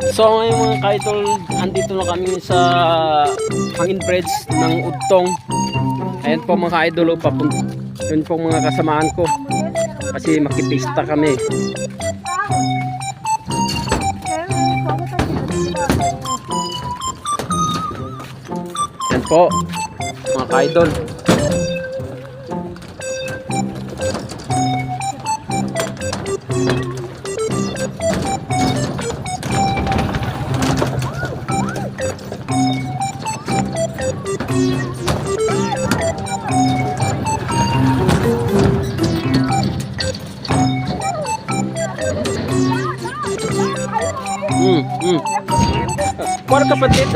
So ngayon mga ka-idol, andito na kami sa Hangin Bridge ng Udtong. Ayan po mga ka-idol, yun po mga kasamaan ko. Kasi makipista kami. Ayan po mga ka-idol. Para kapatid.